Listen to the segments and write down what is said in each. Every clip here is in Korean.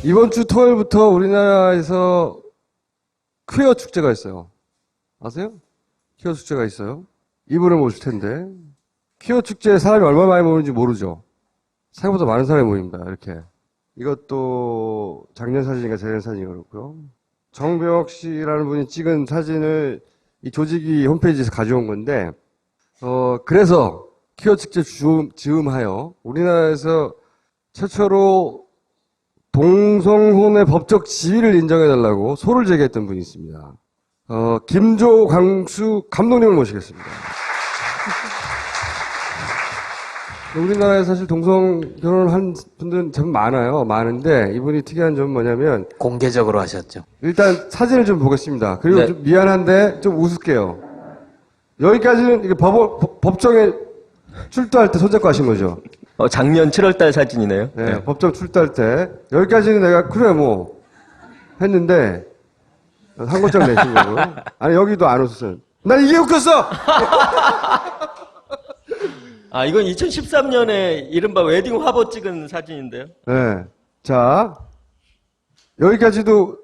이번 주 토요일부터 우리나라에서 퀴어 축제가 있어요. 아세요? 퀴어 축제가 있어요. 이분을 모실 텐데 퀴어 축제에 사람이 얼마나 많이 모이는지 모르죠. 생각보다 많은 사람이 모입니다. 이렇게. 이것도 작년 사진인가 재년 사진인가 그렇고요. 정병혁 씨라는 분이 찍은 사진을 이 조직이 홈페이지에서 가져온 건데 그래서 퀴어 축제 즈음하여 우리나라에서 최초로 동성혼의 법적 지위를 인정해달라고 소를 제기했던 분이 있습니다. 김조 광수 감독님을 모시겠습니다. 우리나라에 사실 동성 결혼을 한 분들은 참 많은데 이분이 특이한 점은 뭐냐면 공개적으로 하셨죠. 일단 사진을 좀 보겠습니다. 그리고 네. 좀 미안한데 좀 웃을게요. 여기까지는 이게 법정에 출두할 때 손잡고 하신 거죠? 작년 7월달 사진이네요. 네, 법정 출두할 때 여기까지는 내가 그래 뭐 했는데 한 글자 내신 거고요. 아니 여기도 안 웃었어요. 난 이게 웃겼어. 이건 2013년에 이른바 웨딩 화보 찍은 사진인데요. 네, 자 여기까지도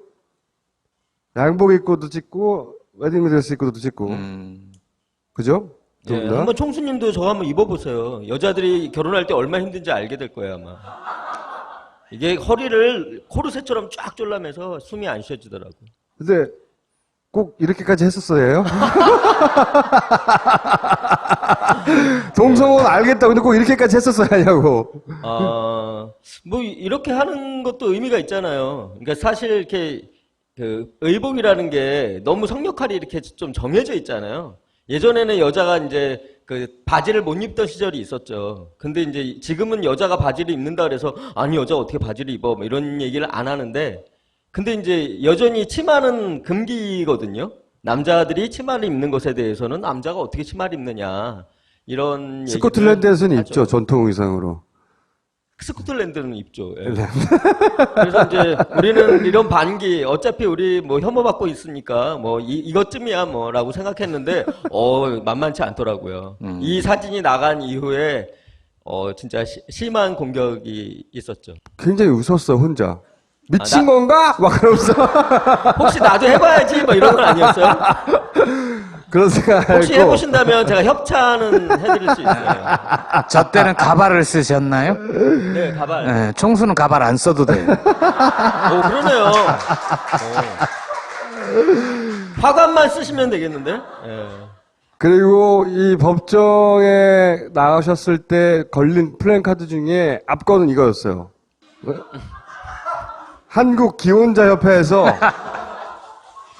양복 입고도 찍고 웨딩 드레스 입고도 찍고 그죠? 네, 한번 총수님도 저거 한번 입어보세요. 여자들이 결혼할 때 얼마나 힘든지 알게 될 거예요 아마. 이게 허리를 코르셋처럼 쫙 졸라매서 숨이 안 쉬어지더라고요. 근데 꼭 이렇게까지 했었어요? 동성은 알겠다. 근데 꼭 이렇게까지 했었어야 하냐고. 뭐 이렇게 하는 것도 의미가 있잖아요. 그러니까 사실 이렇게 그 의복이라는 게 너무 성역할이 이렇게 좀 정해져 있잖아요. 예전에는 여자가 이제 그 바지를 못 입던 시절이 있었죠. 근데 이제 지금은 여자가 바지를 입는다 그래서 아니 여자 어떻게 바지를 입어 뭐 이런 얘기를 안 하는데 근데 이제 여전히 치마는 금기거든요. 남자들이 치마를 입는 것에 대해서는 남자가 어떻게 치마를 입느냐 이런 스코틀랜드에서는 하죠. 입죠. 전통 의상으로. 스코틀랜드는 입죠. 예. 그래서 이제 우리는 이런 반기 어차피 우리 뭐 혐오받고 있으니까 뭐 이것쯤이야 뭐라고 생각했는데 만만치 않더라고요. 이 사진이 나간 이후에 진짜 심한 공격이 있었죠. 굉장히 웃었어 혼자. 미친 건가? 막 그러면서. 혹시 나도 해봐야지 뭐 이런 건 아니었어요? 그런 생각을 혹시 해보신다면 제가 협찬은 해드릴 수 있어요. 저 때는 가발을 쓰셨나요? 네, 가발. 네, 총수는 가발 안 써도 돼요. 그러네요. 화관만 쓰시면 되겠는데? 네. 그리고 이 법정에 나오셨을 때 걸린 플랜카드 중에 앞거는 이거였어요. 한국 기혼자협회에서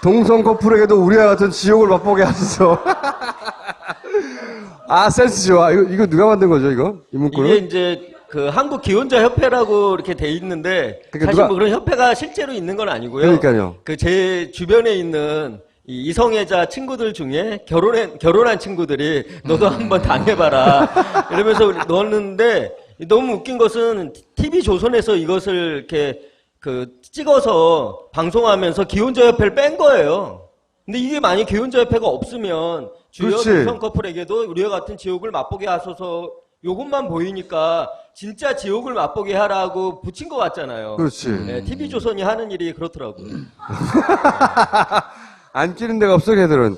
동성 커플에게도 우리와 같은 지옥을 맛보게 하소서. 센스 좋아. 이거 누가 만든 거죠, 이거? 이 문구는? 이게 이제 그 한국 기혼자 협회라고 이렇게 돼 있는데 그러니까 사실 뭐 그런 협회가 실제로 있는 건 아니고요. 그러니까요. 그 제 주변에 있는 이 이성애자 친구들 중에 결혼한 친구들이 너도 한번 당해봐라 이러면서 넣었는데 너무 웃긴 것은 TV 조선에서 이것을 이렇게 찍어서 방송하면서 기혼자협회를 뺀 거예요. 근데 이게 만약 기혼자협회가 없으면 주요 그렇지. 동성 커플에게도 우리와 같은 지옥을 맛보게 하소서 요것만 보이니까 진짜 지옥을 맛보게 하라고 붙인 것 같잖아요. 그렇지. 네, TV 조선이 하는 일이 그렇더라고요. 안 끼는 데가 없어, 걔들은.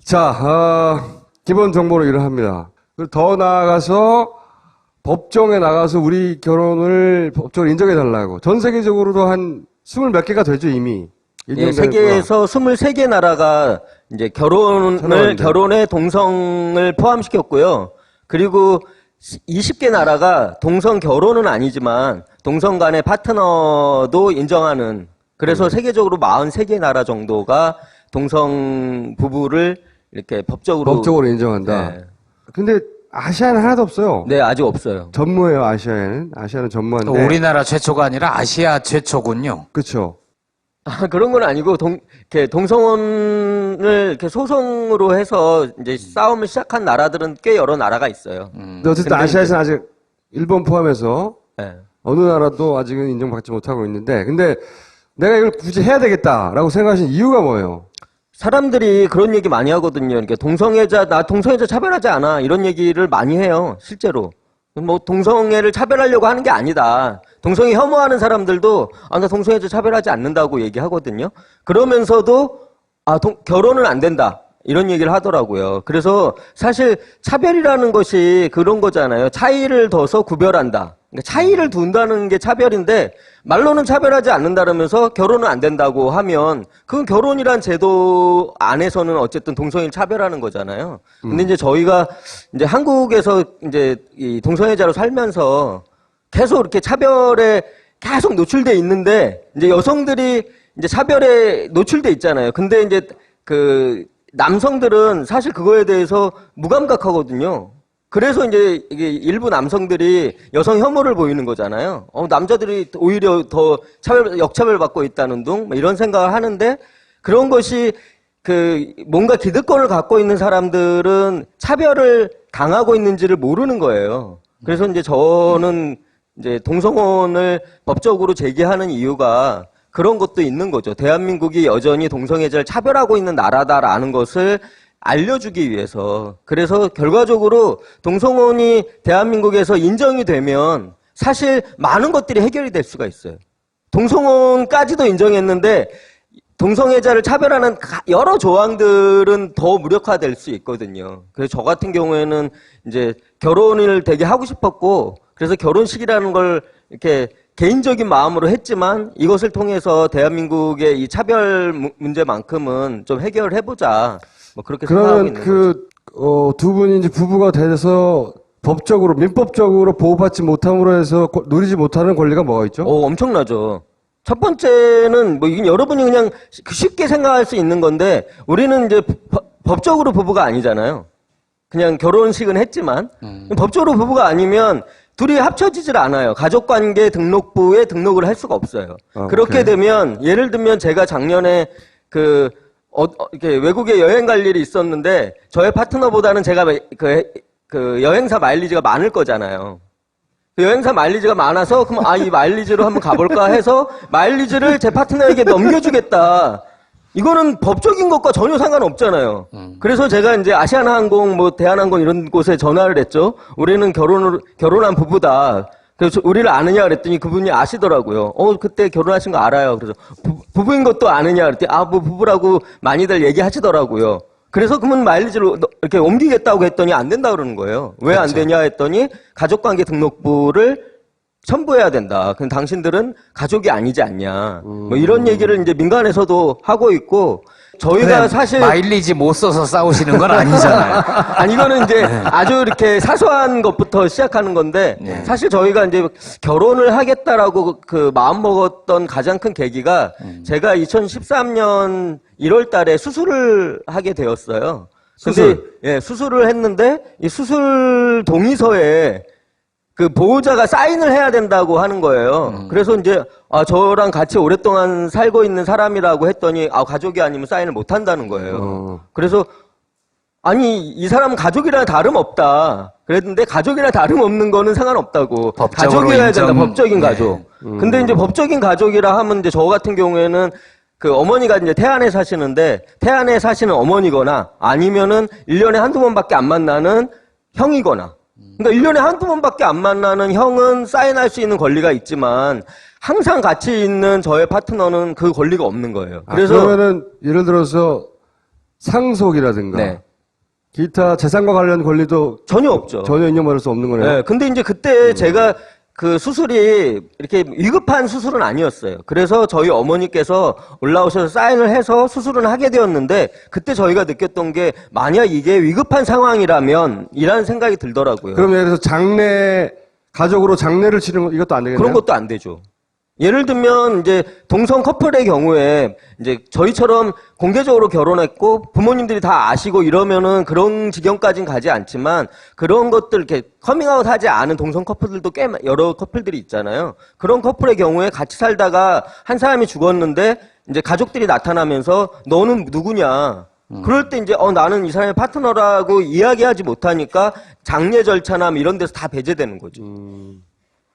자, 기본 정보로 일을 합니다. 그리고 더 나아가서 법정에 나가서 우리 결혼을 법적으로 인정해달라고. 전 세계적으로도 한 20몇 개가 되죠, 이미. 예, 세계에서 23개 나라가 이제 결혼에 동성을 포함시켰고요. 그리고 20개 나라가 동성 결혼은 아니지만 동성 간의 파트너도 인정하는 그래서 세계적으로 43개 나라 정도가 동성 부부를 이렇게 법적으로 인정한다. 네. 근데 아시아는 하나도 없어요. 네, 아직 없어요. 전무예요, 아시아에는. 아시아는 전무한데. 우리나라 최초가 아니라 아시아 최초군요. 그쵸. 그런 건 아니고 동성혼을 이렇게 소송으로 해서 이제 싸움을 시작한 나라들은 꽤 여러 나라가 있어요. 근데 어쨌든 아시아에서는 아직 일본 포함해서 네. 어느 나라도 아직은 인정받지 못하고 있는데, 근데 내가 이걸 굳이 해야 되겠다라고 생각하신 이유가 뭐예요? 사람들이 그런 얘기 많이 하거든요. 그러니까 나 동성애자 차별하지 않아. 이런 얘기를 많이 해요. 실제로. 뭐 동성애를 차별하려고 하는 게 아니다. 동성애 혐오하는 사람들도 나 동성애자 차별하지 않는다고 얘기하거든요. 그러면서도 결혼은 안 된다. 이런 얘기를 하더라고요. 그래서 사실 차별이라는 것이 그런 거잖아요. 차이를 둬서 구별한다. 그러니까 차이를 둔다는 게 차별인데 말로는 차별하지 않는다면서 결혼은 안 된다고 하면 그건 결혼이란 제도 안에서는 어쨌든 동성애를 차별하는 거잖아요. 근데 이제 저희가 이제 한국에서 이제 이 동성애자로 살면서 계속 이렇게 차별에 계속 노출돼 있는데 이제 여성들이 이제 차별에 노출돼 있잖아요. 근데 이제 그 남성들은 사실 그거에 대해서 무감각하거든요. 그래서 이제 이게 일부 남성들이 여성 혐오를 보이는 거잖아요. 남자들이 오히려 더 역차별 받고 있다는 둥, 뭐 이런 생각을 하는데 그런 것이 뭔가 기득권을 갖고 있는 사람들은 차별을 당하고 있는지를 모르는 거예요. 그래서 이제 저는 이제 동성혼을 법적으로 제기하는 이유가 그런 것도 있는 거죠. 대한민국이 여전히 동성애자를 차별하고 있는 나라다라는 것을 알려주기 위해서. 그래서 결과적으로 동성혼이 대한민국에서 인정이 되면 사실 많은 것들이 해결이 될 수가 있어요. 동성혼까지도 인정했는데 동성애자를 차별하는 여러 조항들은 더 무력화될 수 있거든요. 그래서 저 같은 경우에는 이제 결혼을 되게 하고 싶었고 그래서 결혼식이라는 걸 이렇게 개인적인 마음으로 했지만 이것을 통해서 대한민국의 이 차별 문제만큼은 좀 해결을 해보자. 뭐 그렇게 생각하고 있는 거죠. 두 분이 이제 부부가 돼서 법적으로, 민법적으로 보호받지 못함으로 해서 누리지 못하는 권리가 뭐가 있죠? 엄청나죠. 첫 번째는 뭐 이건 여러분이 그냥 쉽게 생각할 수 있는 건데 우리는 이제 법적으로 부부가 아니잖아요. 그냥 결혼식은 했지만 법적으로 부부가 아니면 둘이 합쳐지질 않아요. 가족관계 등록부에 등록을 할 수가 없어요. 그렇게 오케이. 되면 예를 들면 제가 작년에 이렇게 외국에 여행 갈 일이 있었는데 저의 파트너보다는 제가 그 여행사 마일리지가 많을 거잖아요. 그 여행사 마일리지가 많아서 그럼 이 마일리지로 한번 가볼까 해서 마일리지를 제 파트너에게 넘겨주겠다. 이거는 법적인 것과 전혀 상관없잖아요. 그래서 제가 이제 아시아나항공, 뭐 대한항공 이런 곳에 전화를 했죠. 우리는 결혼한 부부다. 그래서 우리를 아느냐 그랬더니 그분이 아시더라고요. 그때 결혼하신 거 알아요. 그래서 부부인 것도 아느냐 그랬더니 뭐 부부라고 많이들 얘기하시더라고요. 그래서 그러면 마일리지를 이렇게 옮기겠다고 했더니 안 된다 그러는 거예요. 왜 안 되냐 했더니 가족관계 등록부를 첨부해야 된다. 그럼 당신들은 가족이 아니지 않냐. 뭐 이런 얘기를 이제 민간에서도 하고 있고 저희가 사실 마일리지 못 써서 싸우시는 건 아니잖아요. 아니 이거는 이제 아주 이렇게 사소한 것부터 시작하는 건데 사실 저희가 이제 결혼을 하겠다라고 그 마음 먹었던 가장 큰 계기가 제가 2013년 1월 달에 수술을 하게 되었어요. 근데 수술을 했는데 이 수술 동의서에 그 보호자가 사인을 해야 된다고 하는 거예요. 그래서 이제 저랑 같이 오랫동안 살고 있는 사람이라고 했더니 가족이 아니면 사인을 못 한다는 거예요. 그래서 아니 이 사람은 가족이랑 다름없다. 그랬는데 가족이랑 다름없는 거는 상관없다고. 가족이어야 된다. 법적인 가족. 근데 이제 법적인 가족이라 하면 이제 저 같은 경우에는 그 어머니가 이제 태안에 사시는데 태안에 사시는 어머니거나 아니면은 1년에 한두 번밖에 안 만나는 형이거나 그러니까 1년에 한두 번밖에 안 만나는 형은 사인할 수 있는 권리가 있지만 항상 같이 있는 저의 파트너는 그 권리가 없는 거예요. 그래서 그러면은 예를 들어서 상속이라든가 기타 재산과 관련 권리도 전혀 없죠. 전혀 인정받을 수 없는 거네요. 네, 근데 이제 그때 제가 그 수술이 이렇게 위급한 수술은 아니었어요. 그래서 저희 어머니께서 올라오셔서 사인을 해서 수술은 하게 되었는데 그때 저희가 느꼈던 게 만약 이게 위급한 상황이라면 이라는 생각이 들더라고요. 그럼 예를 들어서 가족으로 장례를 치르는 거 이것도 안 되겠네요. 그런 것도 안 되죠. 예를 들면 이제 동성 커플의 경우에 이제 저희처럼 공개적으로 결혼했고 부모님들이 다 아시고 이러면은 그런 지경까지는 가지 않지만 그런 것들 이렇게 커밍아웃 하지 않은 동성 커플들도 꽤 여러 커플들이 있잖아요. 그런 커플의 경우에 같이 살다가 한 사람이 죽었는데 이제 가족들이 나타나면서 너는 누구냐? 그럴 때 이제 나는 이 사람의 파트너라고 이야기하지 못하니까 장례 절차나 이런 데서 다 배제되는 거죠.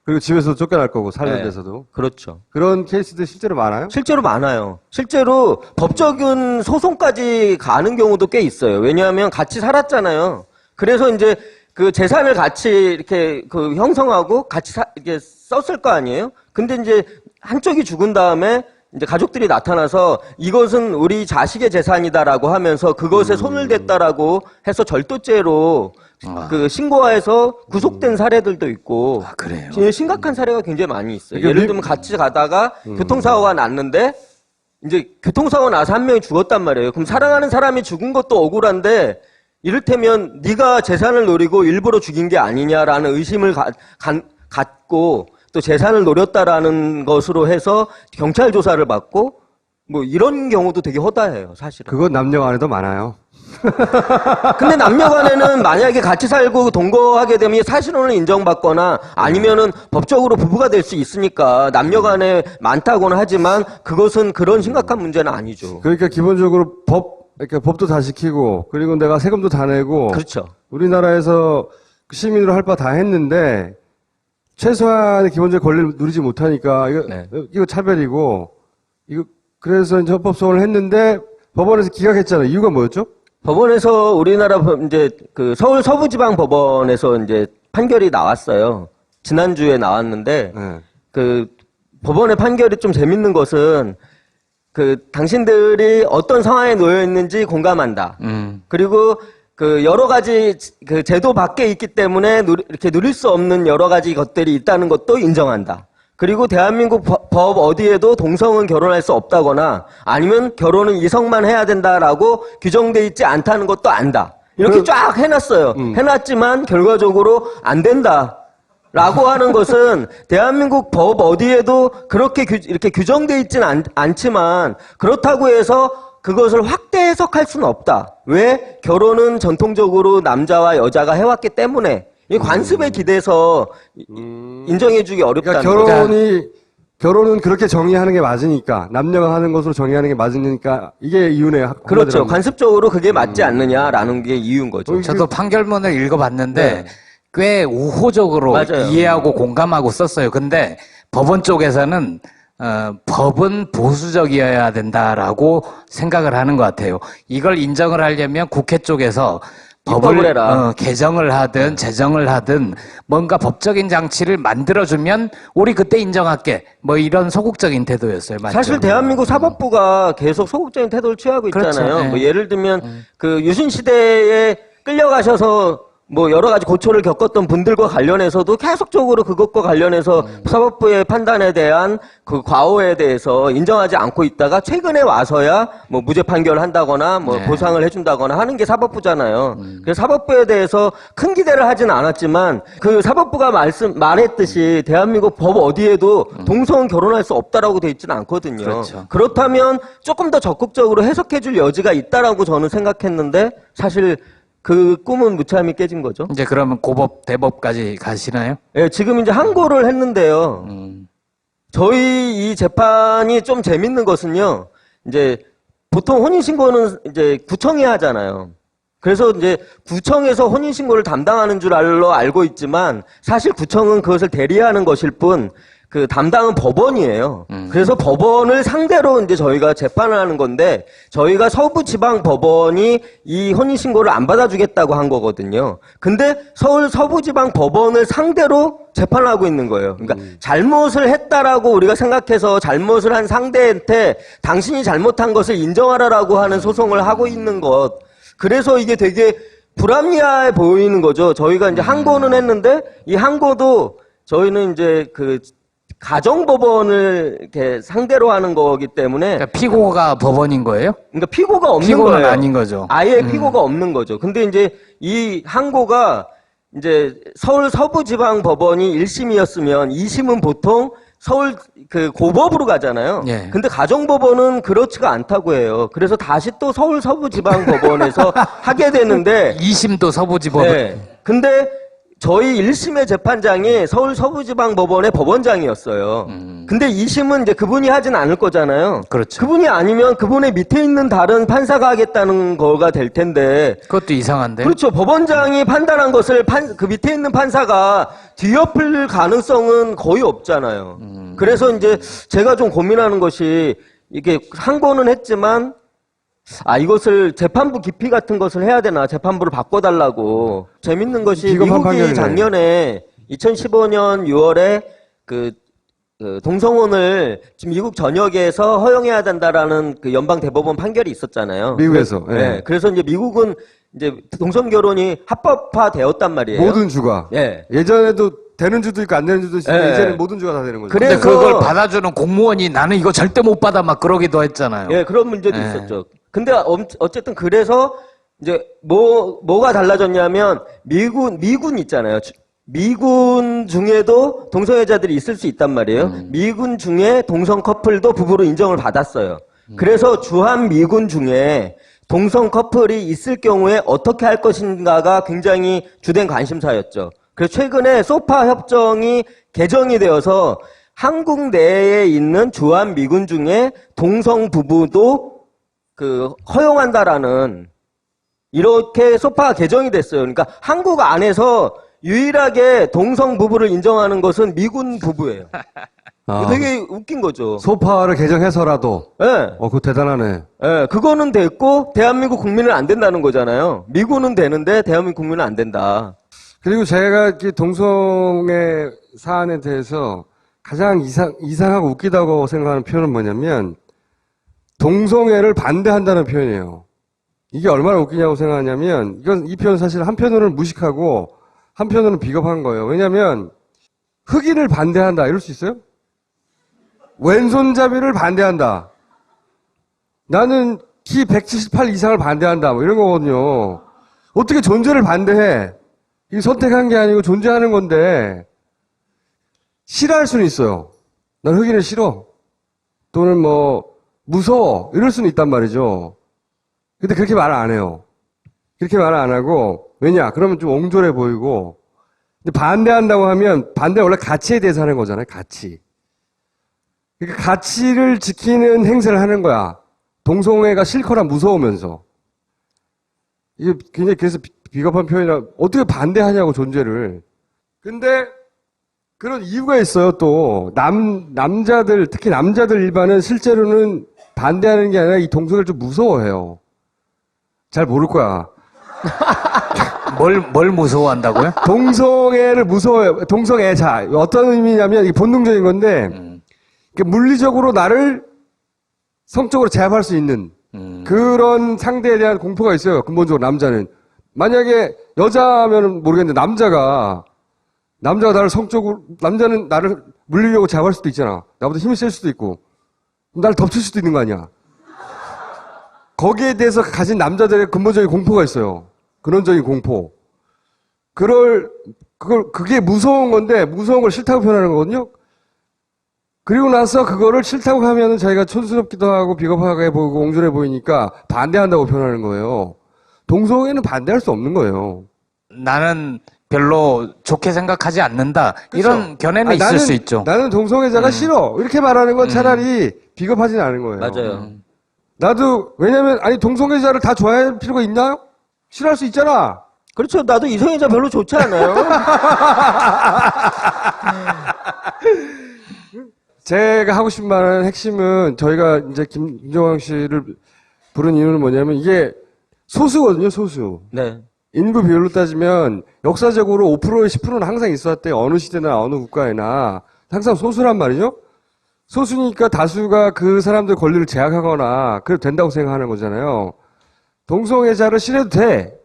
그리고 집에서 쫓겨날 거고 살는 데서도. 그렇죠. 그런 케이스들 실제로 많아요? 실제로 많아요. 실제로 법적인 소송까지 가는 경우도 꽤 있어요. 왜냐하면 같이 살았잖아요. 그래서 이제 그 재산을 같이 이렇게 그 형성하고 같이 이렇게 썼을 거 아니에요? 근데 이제 한쪽이 죽은 다음에 이제 가족들이 나타나서 이것은 우리 자식의 재산이다라고 하면서 그것에 손을 댔다라고 해서 절도죄로 그 신고해서 구속된 사례들도 있고. 아, 그래요? 심각한 사례가 굉장히 많이 있어요. 이게 예를 들면 같이 가다가 교통사고가 났는데 이제 교통사고 나서 한 명이 죽었단 말이에요. 그럼 사랑하는 사람이 죽은 것도 억울한데 이를테면 네가 재산을 노리고 일부러 죽인 게 아니냐라는 의심을 갖고 또 재산을 노렸다라는 것으로 해서 경찰 조사를 받고 뭐 이런 경우도 되게 허다해요, 사실은. 그건 남녀 간에도 많아요. 근데 남녀 간에는 만약에 같이 살고 동거하게 되면 사실혼을 인정받거나 아니면은 법적으로 부부가 될 수 있으니까 남녀 간에 많다고는 하지만 그것은 그런 심각한 문제는 아니죠. 그러니까 기본적으로 그러니까 법도 다 지키고, 그리고 내가 세금도 다 내고. 그렇죠. 우리나라에서 시민으로 할 바 다 했는데, 최소한의 기본적인 권리를 누리지 못하니까, 네. 이거 차별이고, 그래서 이제 헌법소원을 했는데, 법원에서 기각했잖아요. 이유가 뭐였죠? 법원에서 우리나라 이제 그 서울 서부지방법원에서 이제 판결이 나왔어요. 지난주에 나왔는데 네. 그 법원의 판결이 좀 재밌는 것은 그 당신들이 어떤 상황에 놓여 있는지 공감한다. 그리고 그 여러 가지 그 제도 밖에 있기 때문에 이렇게 누릴 수 없는 여러 가지 것들이 있다는 것도 인정한다. 그리고 대한민국 법 어디에도 동성은 결혼할 수 없다거나 아니면 결혼은 이성만 해야 된다라고 규정돼 있지 않다는 것도 안다. 이렇게 쫙 해놨어요. 해놨지만 결과적으로 안 된다. 라고 하는 것은 대한민국 법 어디에도 그렇게 이렇게 규정돼 있지는 않지만 그렇다고 해서 그것을 확대 해석할 수는 없다. 왜? 결혼은 전통적으로 남자와 여자가 해왔기 때문에 이 관습에 기대서 인정해주기 어렵다는 그러니까 거죠. 결혼은 그렇게 정의하는 게 맞으니까, 남녀가 하는 것으로 정의하는 게 맞으니까, 이게 이유네요. 그렇죠. 한마디로. 관습적으로 그게 맞지 않느냐라는 게 이유인 거죠. 저도 판결문을 읽어봤는데 네. 꽤 우호적으로 맞아요. 이해하고 공감하고 썼어요. 근데 법원 쪽에서는 법은 보수적이어야 된다라고 생각을 하는 것 같아요. 이걸 인정을 하려면 국회 쪽에서 입법을 해라. 개정을 하든 제정을 하든 뭔가 법적인 장치를 만들어주면 우리 그때 인정할게. 뭐 이런 소극적인 태도였어요. 맞죠? 사실 대한민국 사법부가 계속 소극적인 태도를 취하고 있잖아요. 그렇죠. 네. 뭐 예를 들면 그 유신 시대에 끌려가셔서 뭐 여러 가지 고초를 겪었던 분들과 관련해서도 계속적으로 그것과 관련해서 사법부의 판단에 대한 그 과오에 대해서 인정하지 않고 있다가 최근에 와서야 뭐 무죄 판결을 한다거나 뭐 네. 보상을 해준다거나 하는 게 사법부잖아요. 그래서 사법부에 대해서 큰 기대를 하진 않았지만 그 사법부가 말했듯이 대한민국 법 어디에도 동성은 결혼할 수 없다라고 돼 있지는 않거든요. 그렇죠. 그렇다면 조금 더 적극적으로 해석해줄 여지가 있다라고 저는 생각했는데 사실 그 꿈은 무참히 깨진 거죠. 이제 그러면 고법 대법까지 가시나요? 예, 지금 이제 항고를 했는데요. 저희 이 재판이 좀 재밌는 것은요. 이제 보통 혼인신고는 이제 구청이 하잖아요. 그래서 이제 구청에서 혼인신고를 담당하는 줄 알고 있지만 사실 구청은 그것을 대리하는 것일 뿐 그 담당은 법원이에요. 그래서 법원을 상대로 이제 저희가 재판을 하는 건데 저희가 서부지방법원이 이 혼인신고를 안 받아주겠다고 한 거거든요. 근데 서울 서부지방법원을 상대로 재판을 하고 있는 거예요. 그러니까 잘못을 했다라고 우리가 생각해서 잘못을 한 상대한테 당신이 잘못한 것을 인정하라라고 하는 소송을 하고 있는 것. 그래서 이게 되게 불합리해 보이는 거죠. 저희가 이제 항고는 했는데 이 항고도 저희는 이제 그 가정법원을 이렇게 상대로 하는 거기 때문에 그러니까 피고가 법원인 거예요? 그러니까 피고가 없는 피고는 거예요. 아닌 거죠. 아예 피고가 없는 거죠. 근데 이제 이 항고가 이제 서울 서부지방법원이 1심이었으면 2심은 보통 서울 그 고법으로 가잖아요. 예. 근데 가정법원은 그렇지가 않다고 해요. 그래서 다시 또 서울 서부지방법원에서 하게 되는데 2심도 서부지법은 네. 근데 저희 1심의 재판장이 서울 서부지방법원의 법원장이었어요. 근데 2심은 이제 그분이 하진 않을 거잖아요. 그렇죠. 그분이 아니면 그분의 밑에 있는 다른 판사가 하겠다는 거가 될 텐데. 그것도 이상한데. 그렇죠. 법원장이 판단한 것을 그 밑에 있는 판사가 뒤엎을 가능성은 거의 없잖아요. 그래서 이제 제가 좀 고민하는 것이 이게 항고는 했지만 이것을 재판부 기피 같은 것을 해야 되나, 재판부를 바꿔달라고. 재밌는 것이 비겁한 미국이 판결이네. 작년에 2015년 6월에 그 동성혼을 지금 미국 전역에서 허용해야 된다라는 그 연방 대법원 판결이 있었잖아요. 미국에서. 예. 네. 그래서 이제 미국은 이제 동성 결혼이 합법화되었단 말이에요. 모든 주가. 예. 예전에도 되는 주도 있고 안 되는 주도 있는데 예. 이제는 모든 주가 다 되는 거죠. 그래- 근데 그래서- 그걸 받아주는 공무원이 나는 이거 절대 못 받아 막 그러기도 했잖아요. 예, 그런 문제도 예. 있었죠. 근데 어쨌든 그래서 이제 뭐가 달라졌냐면 미군 있잖아요. 미군 중에도 동성애자들이 있을 수 있단 말이에요. 미군 중에 동성 커플도 부부로 인정을 받았어요. 그래서 주한 미군 중에 동성 커플이 있을 경우에 어떻게 할 것인가가 굉장히 주된 관심사였죠. 그래서 최근에 소파 협정이 개정이 되어서 한국 내에 있는 주한 미군 중에 동성 부부도 그 허용한다라는 이렇게 소파가 개정이 됐어요. 그러니까 한국 안에서 유일하게 동성 부부를 인정하는 것은 미군 부부예요. 아, 되게 웃긴 거죠. 소파를 개정해서라도. 예. 그거 대단하네. 예, 그거는 됐고 대한민국 국민은 안 된다는 거잖아요. 미군은 되는데 대한민국 국민은 안 된다. 그리고 제가 이 동성애 사안에 대해서 가장 이상하고 웃기다고 생각하는 표현은 뭐냐면 동성애를 반대한다는 표현이에요. 이게 얼마나 웃기냐고 생각하냐면 이 표현 사실 한편으로는 무식하고 한편으로는 비겁한 거예요. 왜냐하면 흑인을 반대한다 이럴 수 있어요? 왼손잡이를 반대한다. 나는 키 178 이상을 반대한다. 뭐 이런 거거든요. 어떻게 존재를 반대해? 이게 선택한 게 아니고 존재하는 건데 싫어할 수는 있어요. 난 흑인을 싫어. 또는 뭐 무서워. 이럴 수는 있단 말이죠. 근데 그렇게 말을 안 해요. 그렇게 말을 안 하고 왜냐? 그러면 좀 옹졸해 보이고 근데 반대한다고 하면 반대 원래 가치에 대해서 하는 거잖아요. 가치. 그러니까 가치를 지키는 행세를 하는 거야. 동성애가 싫거나 무서우면서. 이게 굉장히 그래서 비겁한 표현이라 어떻게 반대하냐고 존재를. 근데 그런 이유가 있어요. 또 남자들 특히 남자들 일반은 실제로는 반대하는 게 아니라 이 동성애를 좀 무서워해요. 잘 모를 거야. 뭘 무서워한다고요? 동성애를 무서워해요. 동성애자 어떤 의미냐면 이게 본능적인 건데 물리적으로 나를 성적으로 제압할 수 있는 그런 상대에 대한 공포가 있어요. 근본적으로 남자는. 만약에 여자면은 모르겠는데 남자가 나를 성적으로 남자는 나를 물리려고 제압할 수도 있잖아. 나보다 힘이 셀 수도 있고 나를 덮칠 수도 있는 거 아니야. 거기에 대해서 가진 남자들의 근본적인 공포가 있어요. 근원적인 공포. 그게 무서운 건데 무서운 걸 싫다고 표현하는 거거든요. 그리고 나서 그거를 싫다고 하면은 자기가 촌스럽기도 하고 비겁하게 보이고 옹졸해 보이니까 반대한다고 표현하는 거예요. 동성애는 반대할 수 없는 거예요. 나는 별로 좋게 생각하지 않는다. 그쵸? 이런 견해는 아니, 있을 수 있죠. 나는 동성애자가 싫어. 이렇게 말하는 건 차라리 비겁하진 않은 거예요. 맞아요. 나도 왜냐면 아니 동성애자를 다 좋아할 필요가 있나요? 싫어할 수 있잖아. 그렇죠. 나도 이성애자 별로 좋지 않아요. 제가 하고 싶은 말은 핵심은 저희가 이제 김정황 씨를 부른 이유는 뭐냐면 이게 소수거든요, 소수. 네. 인구 비율로 따지면 역사적으로 5%에 10%는 항상 있었대. 어느 시대나 어느 국가에나 항상 소수란 말이죠. 소수니까 다수가 그 사람들 권리를 제약하거나 그래도 된다고 생각하는 거잖아요. 동성애자를 싫어도 돼.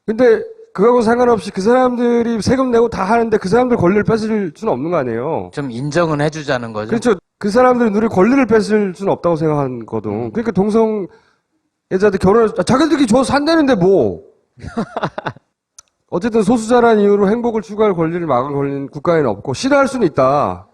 근데 그거하고 상관없이 그 사람들이 세금 내고 다 하는데 그 사람들 권리를 뺏을 수는 없는 거 아니에요. 좀 인정은 해주자는 거죠. 그렇죠. 그 사람들이 누릴 권리를 뺏을 수는 없다고 생각하거든. 그러니까 동성애자들 자기들끼리 좋아서 산다는데 뭐. 어쨌든 소수자라는 이유로 행복을 추구할 권리를 막을 권리는 국가에는 없고 싫어할 수는 있다.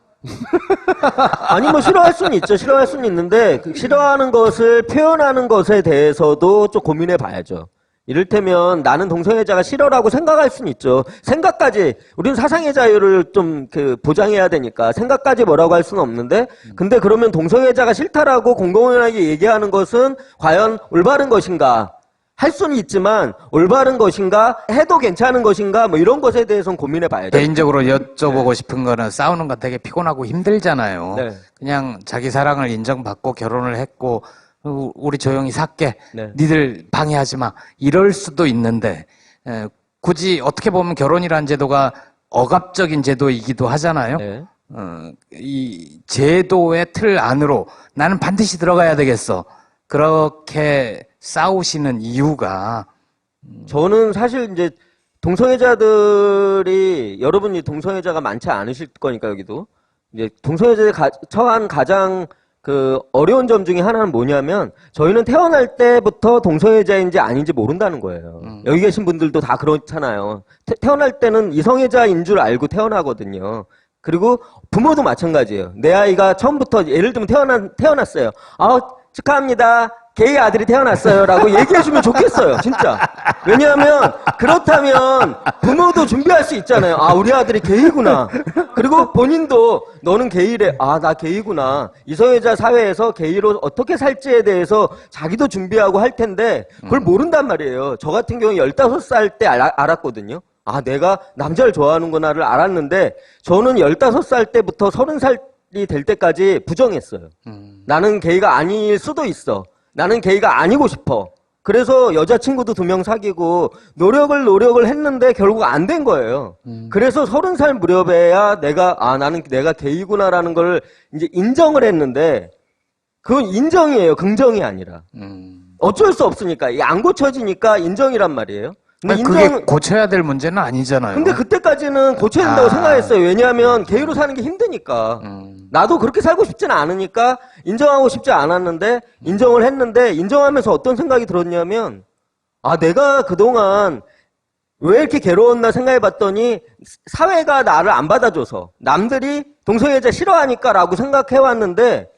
아니 뭐 싫어할 수는 있죠. 싫어할 수는 있는데 그 싫어하는 것을 표현하는 것에 대해서도 좀 고민해 봐야죠. 이를테면 나는 동성애자가 싫어라고 생각할 수는 있죠. 생각까지 우리는 사상의 자유를 좀 보장해야 되니까 생각까지 뭐라고 할 수는 없는데 근데 그러면 동성애자가 싫다라고 공공연하게 얘기하는 것은 과연 올바른 것인가? 할 수는 있지만 올바른 것인가? 해도 괜찮은 것인가? 뭐 이런 것에 대해서는 고민해 봐야죠. 개인적으로 여쭤보고 싶은 거는 싸우는 건 되게 피곤하고 힘들잖아요. 네. 그냥 자기 사랑을 인정받고 결혼을 했고 우리 조용히 살게. 네. 니들 방해하지 마. 이럴 수도 있는데 굳이 어떻게 보면 결혼이라는 제도가 억압적인 제도이기도 하잖아요. 네. 이 제도의 틀 안으로 나는 반드시 들어가야 되겠어. 그렇게 싸우시는 이유가 저는 사실 이제 동성애자들이 여러분이 동성애자가 많지 않으실 거니까 여기도 이제 동성애자에 처한 가장 그 어려운 점 중에 하나는 뭐냐면 저희는 태어날 때부터 동성애자인지 아닌지 모른다는 거예요. 여기 계신 분들도 다 그렇잖아요. 태어날 때는 이성애자인 줄 알고 태어나거든요. 그리고 부모도 마찬가지예요. 내 아이가 처음부터 예를 들면 태어났어요. 축하합니다. 게이 아들이 태어났어요. 라고 얘기해주면 좋겠어요. 진짜. 왜냐하면, 그렇다면, 부모도 준비할 수 있잖아요. 우리 아들이 게이구나. 그리고 본인도, 너는 게이래. 나 게이구나. 이성애자 사회에서 게이로 어떻게 살지에 대해서 자기도 준비하고 할 텐데, 그걸 모른단 말이에요. 저 같은 경우에 15살 때 알았거든요. 내가 남자를 좋아하는구나를 알았는데, 저는 15살 때부터 30살이 될 때까지 부정했어요. 나는 게이가 아닐 수도 있어. 나는 게이가 아니고 싶어. 그래서 여자친구도 2명 사귀고 노력을 했는데 결국 안 된 거예요. 그래서 30살 무렵에야 나는 내가 게이구나라는 걸 이제 인정을 했는데 그건 인정이에요. 긍정이 아니라. 어쩔 수 없으니까. 안 고쳐지니까 인정이란 말이에요. 근데 그게 고쳐야 될 문제는 아니잖아요. 근데 그때까지는 고쳐야 된다고 생각했어요. 왜냐하면 게이로 사는 게 힘드니까. 나도 그렇게 살고 싶지는 않으니까 인정하고 싶지 않았는데 인정을 했는데 인정하면서 어떤 생각이 들었냐면 내가 그동안 왜 이렇게 괴로웠나 생각해봤더니 사회가 나를 안 받아줘서 남들이 동성애자 싫어하니까 라고 생각해왔는데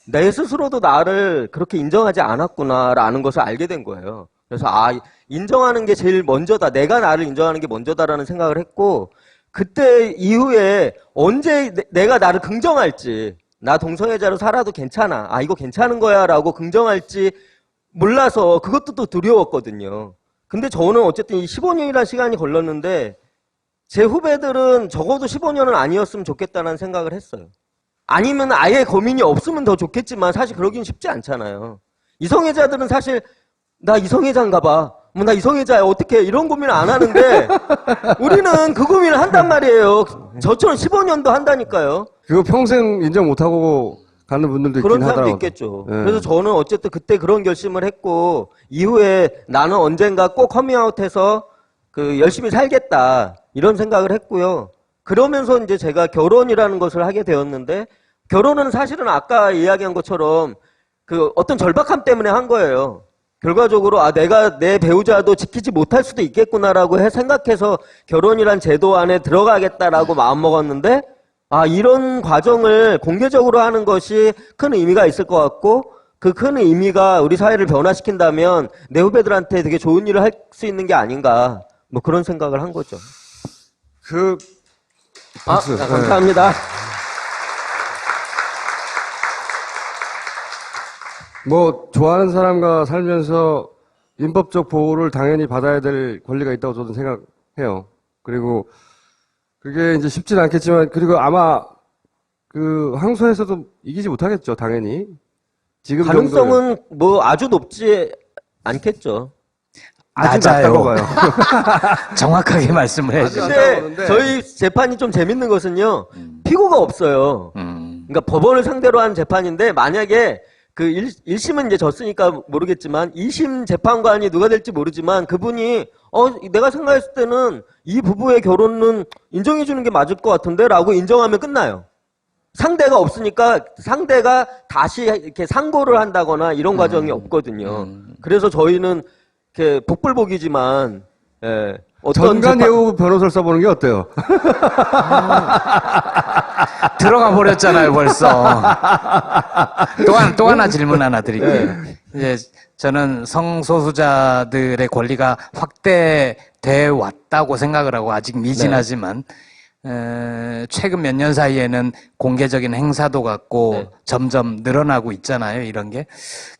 내 스스로도 나를 그렇게 인정하지 않았구나라는 것을 알게 된 거예요. 그래서 인정하는 게 제일 먼저다. 내가 나를 인정하는 게 먼저다라는 생각을 했고 그때 이후에 언제 내가 나를 긍정할지 나 동성애자로 살아도 괜찮아. 이거 괜찮은 거야 라고 긍정할지 몰라서 그것도 또 두려웠거든요. 근데 저는 어쨌든 이 15년이라는 시간이 걸렸는데 제 후배들은 적어도 15년은 아니었으면 좋겠다는 생각을 했어요. 아니면 아예 고민이 없으면 더 좋겠지만 사실 그러긴 쉽지 않잖아요. 이성애자들은 사실 나 이성애자인가 봐. 나 이성애자야. 어떻게 이런 고민을 안 하는데 우리는 그 고민을 한단 말이에요. 저처럼 15년도 한다니까요. 그거 평생 인정 못하고 가는 분들도 있긴 그런 사람도 하더라고요. 있겠죠. 네. 그래서 저는 어쨌든 그때 그런 결심을 했고 이후에 나는 언젠가 꼭 커밍아웃해서 열심히 살겠다 이런 생각을 했고요. 그러면서 이제 제가 결혼이라는 것을 하게 되었는데 결혼은 사실은 아까 이야기한 것처럼 어떤 절박함 때문에 한 거예요. 결과적으로 내가 내 배우자도 지키지 못할 수도 있겠구나라고 생각해서 결혼이란 제도 안에 들어가겠다라고 마음먹었는데 이런 과정을 공개적으로 하는 것이 큰 의미가 있을 것 같고 그 큰 의미가 우리 사회를 변화시킨다면 내 후배들한테 되게 좋은 일을 할 수 있는 게 아닌가 뭐 그런 생각을 한 거죠. 박수. 감사합니다. 뭐 좋아하는 사람과 살면서 인법적 보호를 당연히 받아야 될 권리가 있다고 저도 생각해요. 그리고 그게 이제 쉽지는 않겠지만 그리고 아마 항소에서도 이기지 못하겠죠, 당연히. 지금 가능성은 뭐 아주 높지 않겠죠. 아주 낮아요. 낮다고 봐요. 정확하게 말씀을 해주세요. 근데 저희 재판이 좀 재밌는 것은요. 피고가 없어요. 그러니까 법원을 상대로 한 재판인데 만약에 1심은 이제 졌으니까 모르겠지만 2심 재판관이 누가 될지 모르지만 그분이 내가 생각했을 때는 이 부부의 결혼은 인정해 주는 게 맞을 것 같은데 라고 인정하면 끝나요. 상대가 없으니까 상대가 다시 이렇게 상고를 한다거나 이런 과정이 없거든요. 그래서 저희는 이렇게 복불복이지만 전관예우 변호사를 써보는 게 어때요? 들어가 버렸잖아요, 벌써. 또 하나 질문 하나 드릴게요. 이제 저는 성소수자들의 권리가 확대돼 왔다고 생각을 하고 아직 미진하지만 최근 몇 년 사이에는 공개적인 행사도 갖고 점점 늘어나고 있잖아요, 이런 게.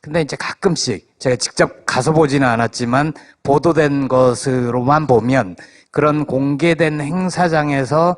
근데 이제 가끔씩 제가 직접 가서 보지는 않았지만 보도된 것으로만 보면 그런 공개된 행사장에서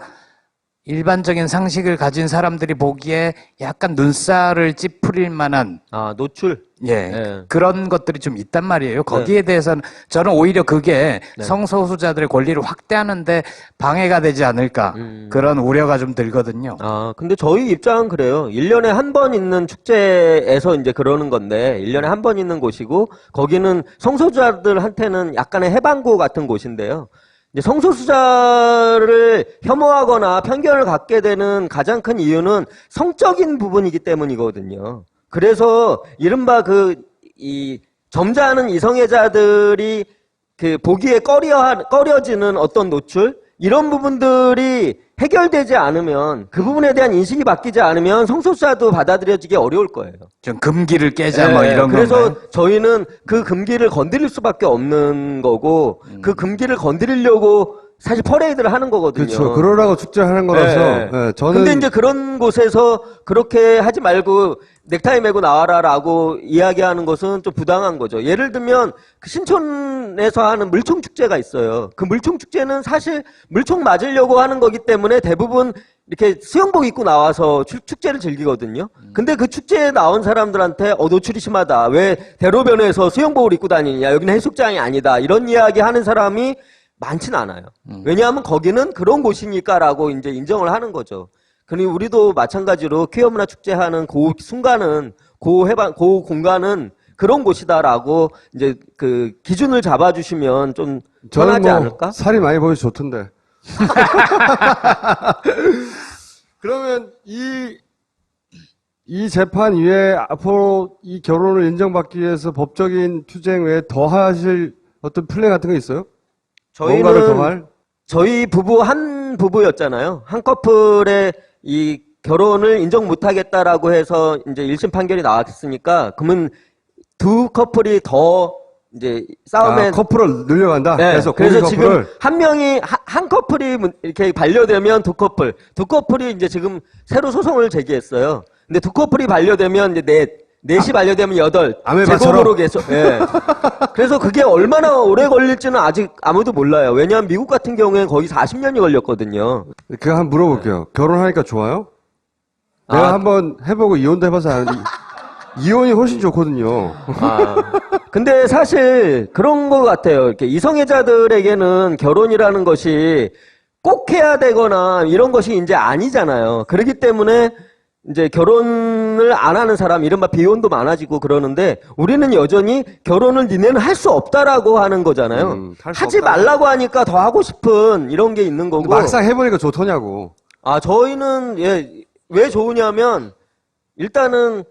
일반적인 상식을 가진 사람들이 보기에 약간 눈살을 찌푸릴 만한 아, 노출. 예, 네. 그런 것들이 좀 있단 말이에요. 거기에 대해서는 저는 오히려 그게 성소수자들의 권리를 확대하는데 방해가 되지 않을까 그런 우려가 좀 들거든요. 아, 근데 저희 입장은 그래요. 1년에 한 번 있는 축제에서 이제 그러는 건데, 1년에 한 번 있는 곳이고, 거기는 성소수자들한테는 약간의 해방구 같은 곳인데요. 이제 성소수자를 혐오하거나 편견을 갖게 되는 가장 큰 이유는 성적인 부분이기 때문이거든요. 그래서 이른바 점잖은 이성애자들이 보기에 꺼려지는 어떤 노출? 이런 부분들이 해결되지 않으면, 그 부분에 대한 인식이 바뀌지 않으면 성소수자도 받아들여지기 어려울 거예요. 좀 금기를 깨자 뭐 이런 그래서 건가요? 저희는 그 금기를 건드릴 수밖에 없는 거고, 그 금기를 건드리려고 사실 퍼레이드를 하는 거거든요. 그렇죠. 그러라고 축제하는 거라서. 네. 예, 저는 근데 이제 그런 곳에서 그렇게 하지 말고 넥타이 메고 나와라라고 이야기하는 것은 좀 부당한 거죠. 예를 들면 그 신촌에서 하는 물총 축제가 있어요. 그 물총 축제는 사실 물총 맞으려고 하는 거기 때문에 대부분 이렇게 수영복 입고 나와서 축제를 즐기거든요. 근데 그 축제에 나온 사람들한테 노출이 심하다. 왜 대로변에서 수영복을 입고 다니냐. 여기는 해수욕장이 아니다. 이런 이야기 하는 사람이 많진 않아요. 왜냐하면 거기는 그런 곳이니까라고 이제 인정을 하는 거죠. 그러니 우리도 마찬가지로 퀴어 문화 축제하는 그 순간은 그 공간은 그런 곳이다라고 이제 그 기준을 잡아주시면 좀 저는 편하지 않을까? 살이 많이 보여서 좋던데. 그러면 이 재판 이외에 앞으로 이 결혼을 인정받기 위해서 법적인 투쟁 외에 더 하실 어떤 플랜 같은 거 있어요? 뭔가를 더 할? 저희 부부 한 부부였잖아요. 한 커플의 이 결혼을 인정 못하겠다라고 해서 이제 1심 판결이 나왔으니까 그러면 두 커플이 더 이제 싸움에 커플을 늘려간다. 네, 그래서 그래서 고리 지금 커플을 한 명이 한 커플이 이렇게 반려되면 두 커플이 이제 지금 새로 소송을 제기했어요. 근데 두 커플이 반려되면 이제 넷이 반려되면 8, 아메바처럼? 제곱으로 계속. 예. 그래서 그게 얼마나 오래 걸릴지는 아직 아무도 몰라요. 왜냐하면 미국 같은 경우에는 거의 40년이 걸렸거든요. 그거 한번 물어볼게요. 결혼하니까 좋아요? 내가 한번 해보고 이혼도 해봐서 아는데 이혼이 훨씬 좋거든요. 근데 사실 그런 것 같아요. 이렇게 이성애자들에게는 결혼이라는 것이 꼭 해야 되거나 이런 것이 이제 아니잖아요. 그렇기 때문에 이제 결혼을 안 하는 사람, 이른바 비혼도 많아지고 그러는데 우리는 여전히 결혼을 니네는 할 수 없다라고 하는 거잖아요. 할수 하지 없다. 말라고 하니까 더 하고 싶은 이런 게 있는 거고. 막상 해보니까 좋더냐고. 저희는 왜 좋으냐면 일단은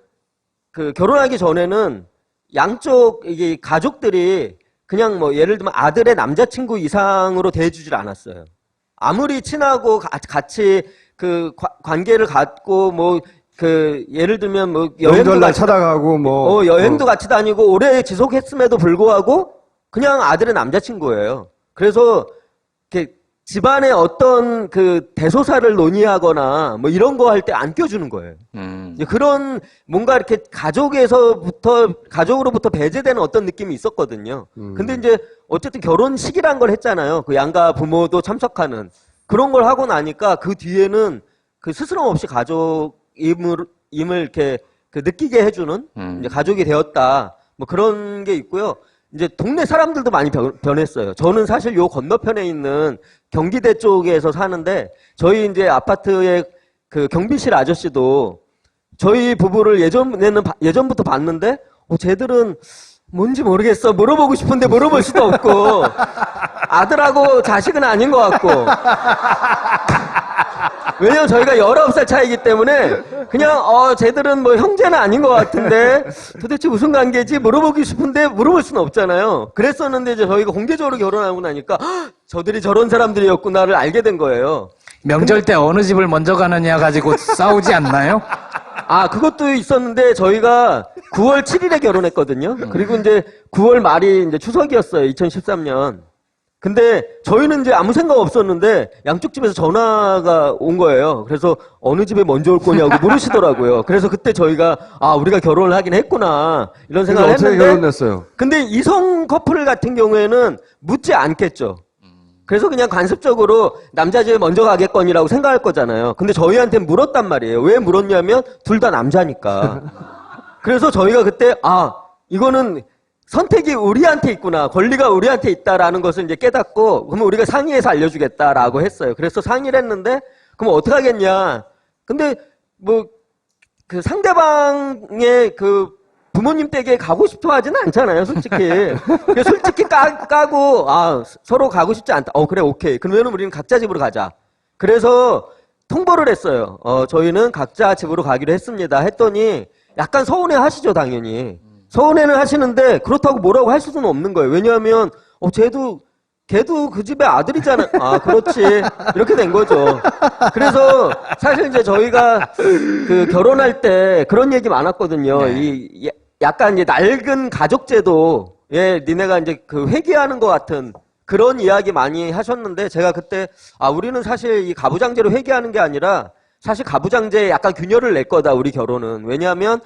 그 결혼하기 전에는 양쪽 이게 가족들이 그냥 뭐 예를 들면 아들의 남자친구 이상으로 대해주질 않았어요. 아무리 친하고 같이 그 관계를 갖고 뭐 그 예를 들면 뭐 여행도 명절날 같이 찾아가고 뭐 여행도 같이 다니고 오래 지속했음에도 불구하고 그냥 아들의 남자친구예요. 그래서 이렇게 집안의 어떤 그 대소사를 논의하거나 뭐 이런 거 할 때 안 껴주는 거예요. 이제 그런 뭔가 이렇게 가족으로부터 배제되는 어떤 느낌이 있었거든요. 근데 이제 어쨌든 결혼식이란 걸 했잖아요. 그 양가 부모도 참석하는 그런 걸 하고 나니까 그 뒤에는 그 스스럼 없이 가족임을 이렇게 그 느끼게 해주는 이제 가족이 되었다. 뭐 그런 게 있고요. 이제 동네 사람들도 많이 변했어요. 저는 사실 요 건너편에 있는 경기대 쪽에서 사는데 저희 이제 아파트에 그 경비실 아저씨도 저희 부부를 예전부터 봤는데 쟤들은 뭔지 모르겠어. 물어보고 싶은데 물어볼 수도 없고 아들하고 자식은 아닌 것 같고 왜냐면 저희가 19살 차이기 때문에 그냥 쟤들은 뭐 형제는 아닌 것 같은데 도대체 무슨 관계지 물어보고 싶은데 물어볼 수는 없잖아요. 그랬었는데 이제 저희가 공개적으로 결혼하고 나니까 저들이 저런 사람들이었구나를 알게 된 거예요. 명절 때 어느 집을 먼저 가느냐 가지고 싸우지 않나요? 그것도 있었는데 저희가 9월 7일에 결혼했거든요. 그리고 이제 9월 말이 이제 추석이었어요. 2013년. 근데 저희는 이제 아무 생각 없었는데 양쪽 집에서 전화가 온 거예요. 그래서 어느 집에 먼저 올 거냐고 물으시더라고요. 그래서 그때 저희가 우리가 결혼을 하긴 했구나 이런 생각을 어떻게 했는데 결혼했어요? 근데 이성 커플 같은 경우에는 묻지 않겠죠. 그래서 그냥 관습적으로 남자 집에 먼저 가겠거니라고 생각할 거잖아요. 근데 저희한테 물었단 말이에요. 왜 물었냐면 둘 다 남자니까. 그래서 저희가 그때 이거는 선택이 우리한테 있구나. 권리가 우리한테 있다라는 것을 이제 깨닫고 그러면 우리가 상의해서 알려주겠다라고 했어요. 그래서 상의를 했는데 그럼 어떡하겠냐. 근데 뭐 그 상대방의 그 부모님 댁에 가고 싶어 하지는 않잖아요, 솔직히. 솔직히 까고, 서로 가고 싶지 않다. 그래, 오케이. 그러면 우리는 각자 집으로 가자. 그래서 통보를 했어요. 저희는 각자 집으로 가기로 했습니다. 했더니 약간 서운해 하시죠, 당연히. 서운해는 하시는데 그렇다고 뭐라고 할 수는 없는 거예요. 왜냐하면, 걔도 그 집의 아들이잖아. 그렇지. 이렇게 된 거죠. 그래서 사실 이제 저희가 그 결혼할 때 그런 얘기 많았거든요. 네. 약간 이제 낡은 가족제도에 니네가 이제 그 회귀하는 것 같은 그런 이야기 많이 하셨는데 제가 그때 우리는 사실 이 가부장제로 회귀하는 게 아니라 사실 가부장제에 약간 균열을 낼 거다, 우리 결혼은. 왜냐하면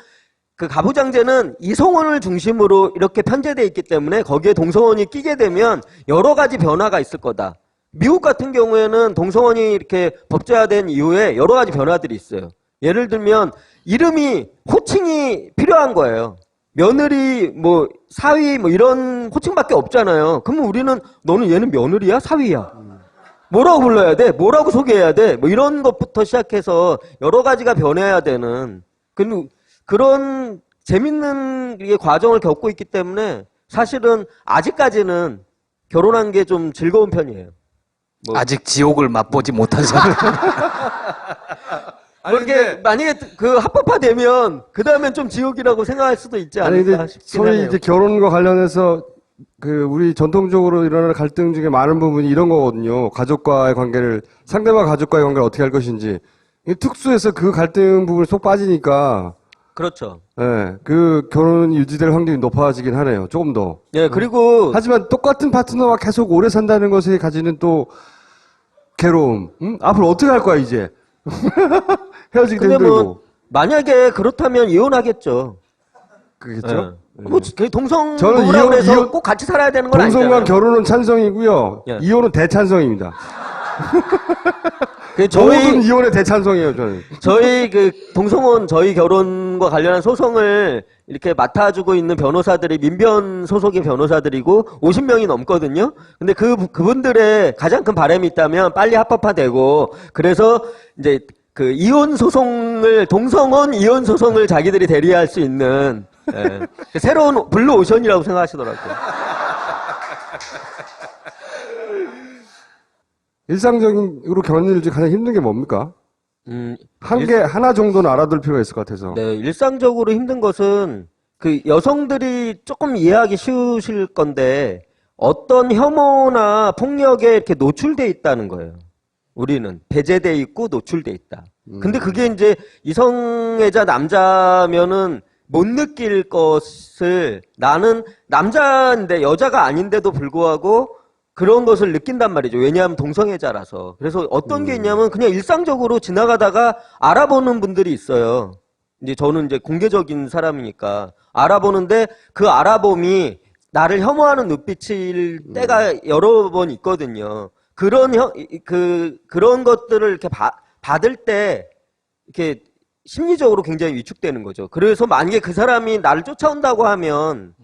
그 가부장제는 이성혼을 중심으로 이렇게 편제되어 있기 때문에 거기에 동성혼이 끼게 되면 여러 가지 변화가 있을 거다. 미국 같은 경우에는 동성혼이 이렇게 법제화된 이후에 여러 가지 변화들이 있어요. 예를 들면 이름이 호칭이 필요한 거예요. 며느리, 뭐 사위, 뭐 이런 호칭밖에 없잖아요. 그러면 우리는 너는 얘는 며느리야, 사위야. 뭐라고 불러야 돼? 뭐라고 소개해야 돼? 뭐 이런 것부터 시작해서 여러 가지가 변해야 되는 그런 재밌는 과정을 겪고 있기 때문에 사실은 아직까지는 결혼한 게 좀 즐거운 편이에요. 아직 지옥을 맛보지 못하잖아요. 그게 만약에 그 합법화되면 그 다음엔 좀 지옥이라고 생각할 수도 있지 않을까 싶긴 소위 하네요. 이제 결혼과 관련해서 그 우리 전통적으로 일어나는 갈등 중에 많은 부분이 이런 거거든요. 가족과의 관계를 상대방 가족과의 관계를 어떻게 할 것인지. 특수해서 그 갈등 부분을 쏙 빠지니까. 그렇죠. 네, 그 결혼이 유지될 확률이 높아지긴 하네요. 조금 더. 예, 그리고 하지만 똑같은 파트너와 계속 오래 산다는 것에 가지는 또 괴로움. 앞으로 어떻게 할 거야 이제? 헤어지기도 근데 힘들고. 만약에 그렇다면 이혼하겠죠. 그겠죠? 동성 저는 부부라고 해서 이혼- 꼭 같이 살아야 되는 건 동성과 아니잖아요. 결혼은 찬성이고요. 예. 이혼은 대찬성입니다. 모든 저희 이혼의 대찬성이에요, 저는. 그 동성혼 저희 결혼과 관련한 소송을 이렇게 맡아주고 있는 변호사들이 민변 소속의 변호사들이고 50명이 넘거든요. 근데 그분들의 가장 큰 바람이 있다면 빨리 합법화되고 그래서 이제 그 이혼 소송을 동성혼 이혼 소송을 자기들이 대리할 수 있는 새로운 블루 오션이라고 생각하시더라고요. 일상적으로 결혼일 중 가장 힘든 게 뭡니까? 하나 정도는 알아둘 필요가 있을 것 같아서. 네, 일상적으로 힘든 것은 그 여성들이 조금 이해하기 쉬우실 건데 어떤 혐오나 폭력에 이렇게 노출돼 있다는 거예요. 우리는 배제돼 있고 노출돼 있다. 근데 그게 이제 이성애자 남자면은 못 느낄 것을 나는 남자인데 여자가 아닌데도 불구하고 그런 것을 느낀단 말이죠. 왜냐하면 동성애자라서. 그래서 어떤 게 있냐면 그냥 일상적으로 지나가다가 알아보는 분들이 있어요. 이제 저는 이제 공개적인 사람이니까 알아보는데 그 알아봄이 나를 혐오하는 눈빛일 때가 여러 번 있거든요. 그런 것들을 이렇게 받을 때 이렇게 심리적으로 굉장히 위축되는 거죠. 그래서 만약에 그 사람이 나를 쫓아온다고 하면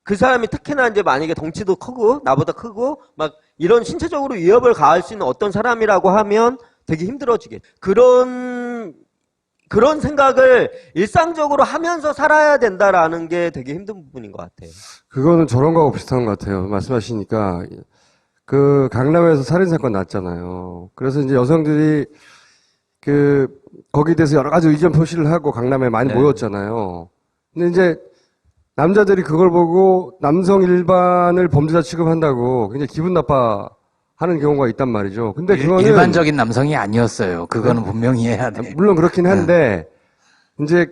그 사람이 특히나 이제 만약에 덩치도 크고 나보다 크고 막 이런 신체적으로 위협을 가할 수 있는 어떤 사람이라고 하면 되게 힘들어지게. 그런 생각을 일상적으로 하면서 살아야 된다라는 게 되게 힘든 부분인 것 같아요. 그거는 저런 거하고 비슷한 것 같아요. 말씀하시니까. 그 강남에서 살인사건 났잖아요. 그래서 이제 여성들이 거기에 대해서 여러 가지 의견 표시를 하고 강남에 많이 모였잖아요. 근데 이제 남자들이 그걸 보고 남성 일반을 범죄자 취급한다고 굉장히 기분 나빠하는 경우가 있단 말이죠. 근데 그거는 일반적인 남성이 아니었어요. 그거는 분명히 해야 돼. 물론 그렇긴 한데 이제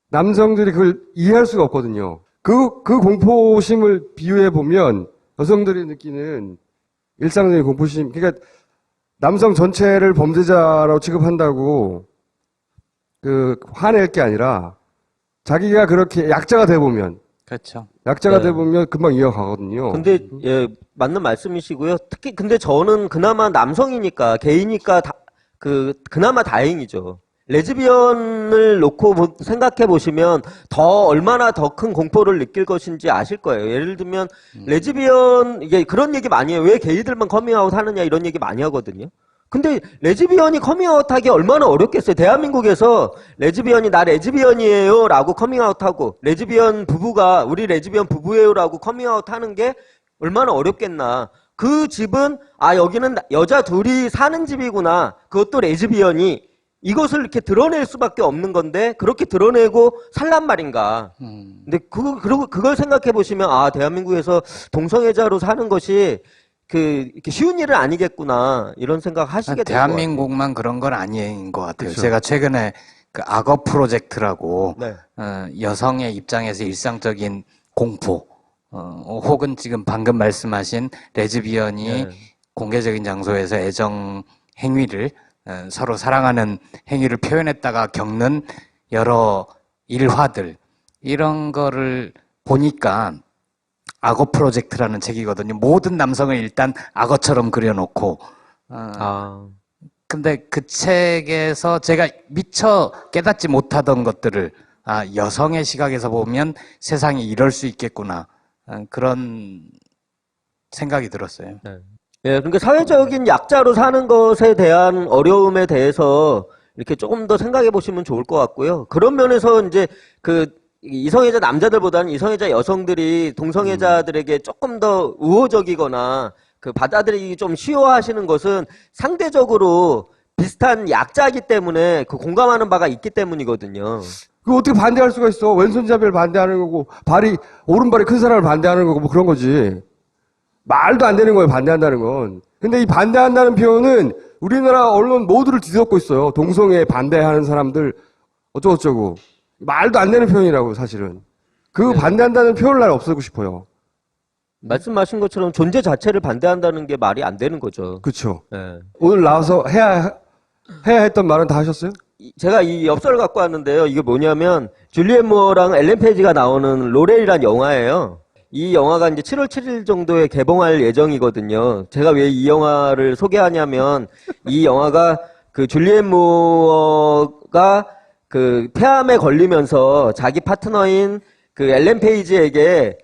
남성들이 그걸 이해할 수가 없거든요. 그 공포심을 비유해 보면 여성들이 느끼는 일상적인 공포심, 그러니까 남성 전체를 범죄자라고 취급한다고 화낼 게 아니라 자기가 그렇게 약자가 돼 보면 그렇죠. 약자가 네. 되면 금방 이어가거든요. 근데 예, 맞는 말씀이시고요. 특히 근데 저는 그나마 남성이니까 게이니까 그나마 다행이죠. 레즈비언을 놓고 생각해 보시면 더 얼마나 더 큰 공포를 느낄 것인지 아실 거예요. 예를 들면 레즈비언 이게 그런 얘기 많이 해요. 왜 게이들만 커밍아웃 하느냐 이런 얘기 많이 하거든요. 근데 레즈비언이 커밍아웃 하기 얼마나 어렵겠어요. 대한민국에서 레즈비언이 나 레즈비언이에요 라고 커밍아웃 하고 레즈비언 부부가 우리 레즈비언 부부예요 라고 커밍아웃 하는 게 얼마나 어렵겠나. 그 집은 아 여기는 여자 둘이 사는 집이구나. 그것도 레즈비언이 이것을 이렇게 드러낼 수밖에 없는 건데 그렇게 드러내고 살란 말인가. 근데 그걸 생각해 보시면 아 대한민국에서 동성애자로 사는 것이 이렇게 쉬운 일은 아니겠구나 이런 생각 하시게 될 것 같아요. 대한민국만 그런 건 아닌 것 같아요. 그렇죠. 제가 최근에 그 악어 프로젝트라고 네. 여성의 입장에서 일상적인 공포 혹은 지금 방금 말씀하신 레즈비언이 네. 공개적인 장소에서 애정 행위를 서로 사랑하는 행위를 표현했다가 겪는 여러 일화들 이런 거를 보니까 악어 프로젝트라는 책이거든요. 모든 남성을 일단 악어처럼 그려놓고 근데 그 책에서 제가 미처 깨닫지 못하던 것들을 여성의 시각에서 보면 세상이 이럴 수 있겠구나 그런 생각이 들었어요. 네. 예, 그러니까 사회적인 약자로 사는 것에 대한 어려움에 대해서 이렇게 조금 더 생각해 보시면 좋을 것 같고요. 그런 면에서 이제 이성애자 남자들보다는 이성애자 여성들이 동성애자들에게 조금 더 우호적이거나 받아들이기 좀 쉬워하시는 것은 상대적으로 비슷한 약자이기 때문에 공감하는 바가 있기 때문이거든요. 그거 어떻게 반대할 수가 있어? 왼손잡이를 반대하는 거고, 오른발이 큰 사람을 반대하는 거고, 뭐 그런 거지. 말도 안 되는 거예요, 반대한다는 건. 근데 이 반대한다는 표현은 우리나라 언론 모두를 뒤덮고 있어요. 동성애 반대하는 사람들, 어쩌고저쩌고. 말도 안 되는 표현이라고, 사실은. 그 반대한다는 표현을 난 없애고 싶어요. 말씀하신 것처럼 존재 자체를 반대한다는 게 말이 안 되는 거죠. 그쵸. 예. 오늘 나와서 해야 했던 말은 다 하셨어요? 제가 이 엽서를 갖고 왔는데요. 이게 뭐냐면 줄리엣 무어랑 엘렌 페이지가 나오는 로렐이란 영화예요. 이 영화가 이제 7월 7일 정도에 개봉할 예정이거든요. 제가 왜 이 영화를 소개하냐면 이 영화가 줄리엣 무어가 폐암에 걸리면서 자기 파트너인 엘렌 페이지에게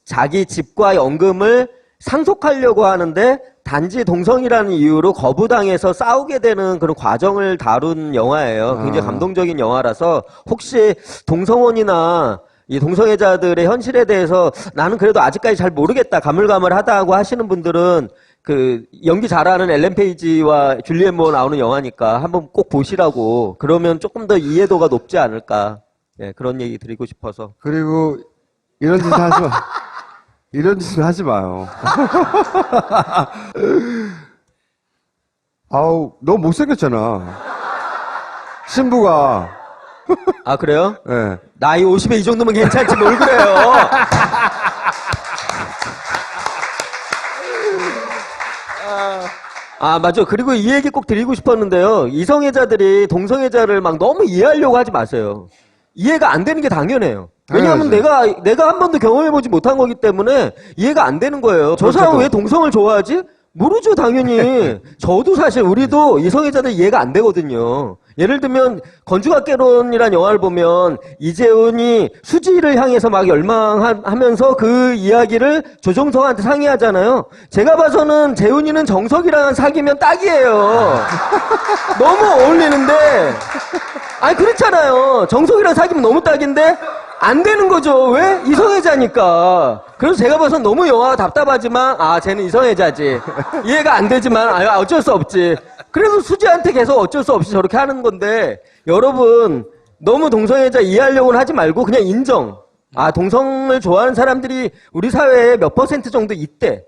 자기 집과 연금을 상속하려고 하는데 단지 동성이라는 이유로 거부당해서 싸우게 되는 그런 과정을 다룬 영화예요. 굉장히 감동적인 영화라서 혹시 동성혼이나 이 동성애자들의 현실에 대해서 나는 그래도 아직까지 잘 모르겠다, 가물가물하다고 하시는 분들은 연기 잘하는 엘렌 페이지와 줄리엣 무어 나오는 영화니까 한번 꼭 보시라고. 그러면 조금 더 이해도가 높지 않을까. 예, 그런 얘기 드리고 싶어서. 그리고 이런 짓을 하지 마. 이런 짓을 하지 마요. 아우, 너무 못생겼잖아. 신부가. 아, 그래요? 예. 나이 50에 이 정도면 괜찮지 뭘 그래요. 맞아. 그리고 이 얘기 꼭 드리고 싶었는데요. 이성애자들이 동성애자를 막 너무 이해하려고 하지 마세요. 이해가 안 되는 게 당연해요. 왜냐하면 내가 한 번도 경험해보지 못한 거기 때문에 이해가 안 되는 거예요. 저 사람은 왜 동성을 좋아하지? 모르죠, 당연히. 저도 사실 우리도 이성애자들 이해가 안 되거든요. 예를 들면 건축학개론이란 영화를 보면 이재훈이 수지를 향해서 막 열망하면서 그 이야기를 조정석한테 상의하잖아요. 제가 봐서는 재훈이는 정석이랑 사귀면 딱이에요. 너무 어울리는데 아니 그렇잖아요. 정석이랑 사귀면 너무 딱인데 안 되는 거죠. 왜? 이성애자니까. 그래서 제가 봐선 너무 영화가 답답하지만 쟤는 이성애자지. 이해가 안 되지만 어쩔 수 없지. 그래서 수지한테 계속 어쩔 수 없이 저렇게 하는 건데 여러분 너무 동성애자 이해하려고는 하지 말고 그냥 인정. 동성을 좋아하는 사람들이 우리 사회에 몇 % 정도 있대.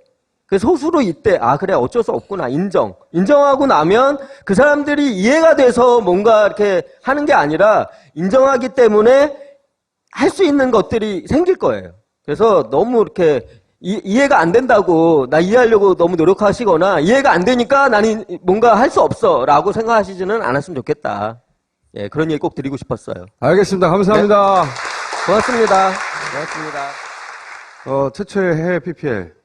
그 소수로 있대. 그래 어쩔 수 없구나. 인정하고 나면 그 사람들이 이해가 돼서 뭔가 이렇게 하는 게 아니라 인정하기 때문에 할 수 있는 것들이 생길 거예요. 그래서 너무 이렇게 이해가 안 된다고 나 이해하려고 너무 노력하시거나 이해가 안 되니까 나는 뭔가 할 수 없어 라고 생각하시지는 않았으면 좋겠다. 예, 그런 얘기 꼭 드리고 싶었어요. 알겠습니다. 감사합니다. 고맙습니다. 고맙습니다. 최초의 해외 PPL.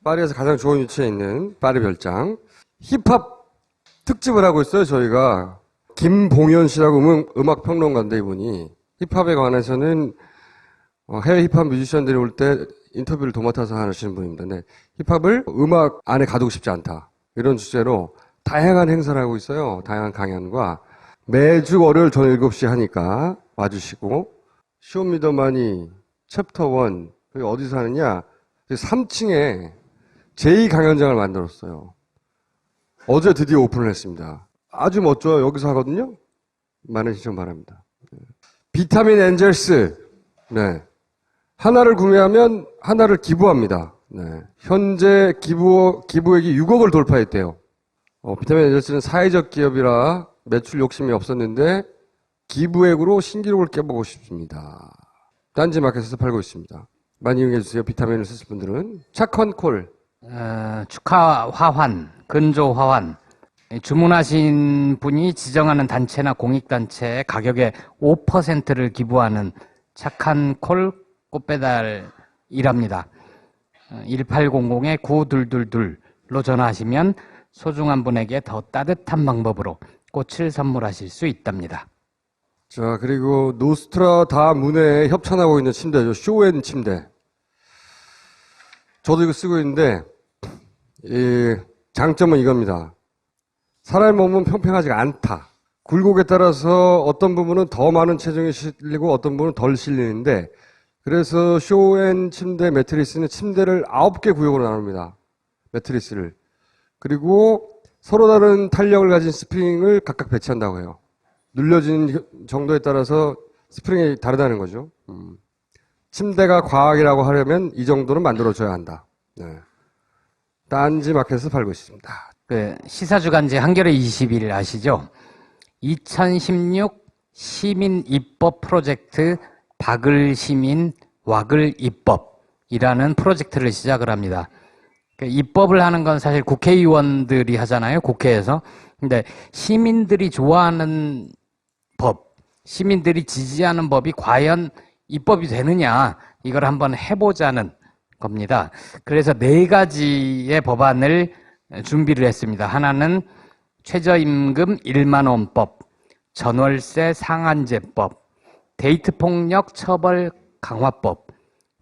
파리에서 가장 좋은 위치에 있는 파리 별장. 힙합 특집을 하고 있어요, 저희가. 김봉현 씨라고 음악 평론가인데, 이분이. 힙합에 관해서는 해외 힙합 뮤지션들이 올 때 인터뷰를 도맡아서 하시는 분입니다. 네. 힙합을 음악 안에 가두고 싶지 않다. 이런 주제로 다양한 행사를 하고 있어요. 다양한 강연과. 매주 월요일 저녁 7시 하니까 와주시고. 쇼미더머니 챕터 1. 여기 어디서 하느냐? 3층에 제2강연장을 만들었어요. 어제 드디어 오픈을 했습니다. 아주 멋져요. 여기서 하거든요. 많은 신청 바랍니다. 비타민 엔젤스. 네. 하나를 구매하면 하나를 기부합니다. 네. 현재 기부액이 6억을 돌파했대요. 비타민 엔젤스는 사회적 기업이라 매출 욕심이 없었는데 기부액으로 신기록을 깨보고 싶습니다. 딴지 마켓에서 팔고 있습니다. 많이 이용해 주세요. 비타민을 쓰실 분들은. 착헌콜. 축하 화환, 근조 화환. 주문하신 분이 지정하는 단체나 공익단체에 가격의 5%를 기부하는 착한 콜 꽃배달이랍니다. 1800-9222로 전화하시면 소중한 분에게 더 따뜻한 방법으로 꽃을 선물하실 수 있답니다. 자, 그리고 노스트라다문에 협찬하고 있는 침대죠. 쇼앤 침대. 저도 이거 쓰고 있는데, 이 장점은 이겁니다. 사람의 몸은 평평하지가 않다. 굴곡에 따라서 어떤 부분은 더 많은 체중이 실리고 어떤 부분은 덜 실리는데, 그래서 쇼앤 침대 매트리스는 침대를 9개 구역으로 나눕니다. 매트리스를. 그리고 서로 다른 탄력을 가진 스프링을 각각 배치한다고 해요. 눌려진 정도에 따라서 스프링이 다르다는 거죠. 침대가 과학이라고 하려면 이 정도는 만들어줘야 한다. 네. 딴지 마켓에서 팔고 있습니다. 시사주간지 한겨레 21일 아시죠? 2016 시민 입법 프로젝트 박을 시민 왁을 입법이라는 프로젝트를 시작을 합니다. 입법을 하는 건 사실 국회의원들이 하잖아요. 국회에서. 근데 시민들이 좋아하는 법, 시민들이 지지하는 법이 과연 입법이 되느냐, 이걸 한번 해보자는 겁니다. 그래서 4가지의 법안을 준비를 했습니다. 하나는 최저임금 1만원법, 전월세 상한제법, 데이트폭력 처벌 강화법,